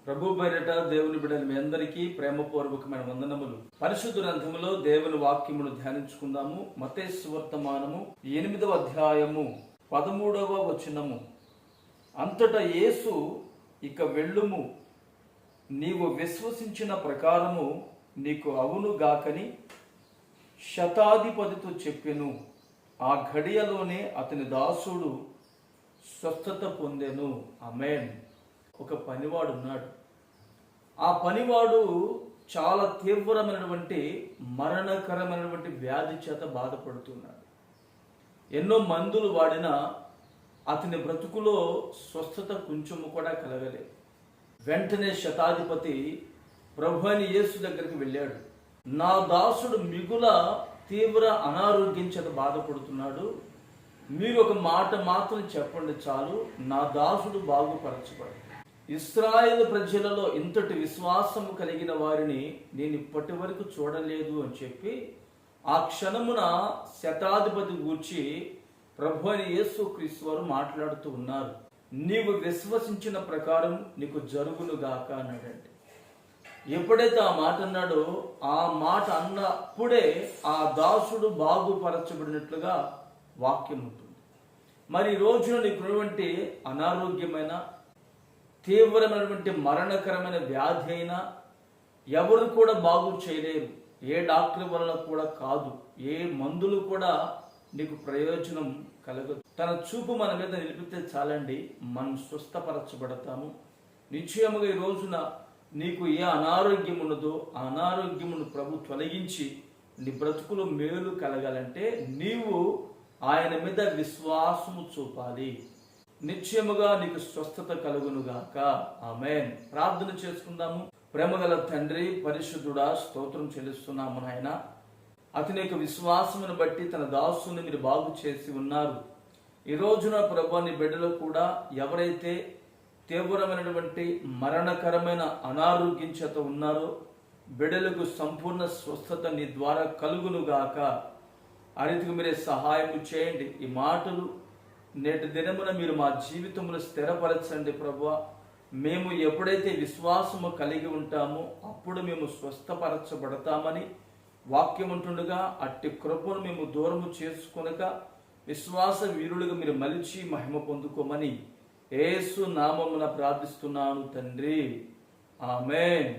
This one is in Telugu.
ప్రభు పేరిట దేవుని బిడ్డలు మీ అందరికీ ప్రేమపూర్వకమైన వందనములు. పరిశుద్ధ గ్రంథములో దేవుని వాక్యమును ధ్యానించుకుందాము. మత్తయి సువార్తమానము 8వ అధ్యాయము 13వ వచనము. అంతటా యేసు, ఇక వెళ్ళుము, నీవు విశ్వసించిన ప్రకారము నీకు అవును గాకని శతాధిపతితో చెప్పెను. ఆ ఘడియలోనే అతని దాసుడు స్వస్థత పొందెను. ఆమేన్. ఒక పనివాడు ఉన్నాడు. ఆ పనివాడు చాలా తీవ్రమైనటువంటి మరణకరమైనటువంటి వ్యాధి చేత బాధపడుతున్నాడు. ఎన్నో మందులు వాడినా అతని బ్రతుకులో స్వస్థత కొంచెము కూడా కలగలేదు. వెంటనే శతాధిపతి ప్రభు అయిన యేసు దగ్గరికి వెళ్ళాడు. నా దాసుడు మిగుల తీవ్ర అనారోగ్యం చేత బాధపడుతున్నాడు, మీరు ఒక మాట మాత్రం చెప్పండి చాలు, నా దాసుడు బాగుపరచబడు. ఇశ్రాయేలు ప్రజలలో ఇంతటి విశ్వాసము కలిగిన వారిని నేను ఇప్పటి వరకు చూడలేదు అని చెప్పి ఆ క్షణమున శతాధిపతి గూర్చి ప్రభు అయిన యేసుక్రీస్తు వారు మాట్లాడుతూ ఉన్నారు. నీవు విశ్వసించిన ప్రకారం నీకు జరుగునుగాక అన్నాడండి. ఎప్పుడైతే ఆ మాట అన్నాడో ఆ మాట అన్నప్పుడే ఆ దాసుడు బాగుపరచబడినట్లుగా వాక్యం ఉంటుంది. మరి ఈ రోజున నీకున్నటువంటి అనారోగ్యమైన తీవ్రమైనటువంటి మరణకరమైన వ్యాధి అయినా ఎవరు కూడా బాగు చేయలేరు. ఏ డాక్టర్ వలన కూడా కాదు, ఏ మందులు కూడా నీకు ప్రయోజనం కలగదు. తన చూపు మన మీద నిలిపితే చాలండి, మనం స్వస్థపరచబడతాము. నిశ్చయముగా ఈ రోజున నీకు ఏ అనారోగ్యం ఉన్నదో ఆ అనారోగ్యమును ప్రభు తొలగించి నీ బ్రతుకులు మేలు కలగాలంటే నీవు ఆయన మీద విశ్వాసము చూపాలి. నిశ్చయముగా నీకు స్వస్థత కలుగునుగాక. ఆమేన్. ప్రార్థన చేసుకుందాము. ప్రేమగల తండ్రి, పరిశుద్ధుడా, స్తోత్రం చెల్లిస్తున్నాము నాయన. అతని యొక్క విశ్వాసమును బట్టి తన దాసుని మీరు బాగు చేసి ఉన్నారు. ఈ రోజున ప్రభు నీ బిడ్డలు కూడా ఎవరైతే తీవ్రమైనటువంటి మరణకరమైన అనారోగ్యం చేత ఉన్నారో బిడ్డలకు సంపూర్ణ స్వస్థత నీ ద్వారా కలుగునుగాక. ఆ రీతికి మీరే సహాయం చేయండి. ఈ మాటలు నేటి దినమున మీరు మా జీవితంలో స్థిరపరచండి ప్రభువా. మేము ఎప్పుడైతే విశ్వాసము కలిగి ఉంటామో అప్పుడు మేము స్వస్థపరచబడతామని వాక్యం ఉంటుండగా అట్టి కృపను మేము దూరము చేసుకొనక విశ్వాస వీరులుగా మీరు మలిచి మహిమ పొందుకోమని యేసు నామమున ప్రార్థిస్తున్నాను తండ్రి. ఆమేన్.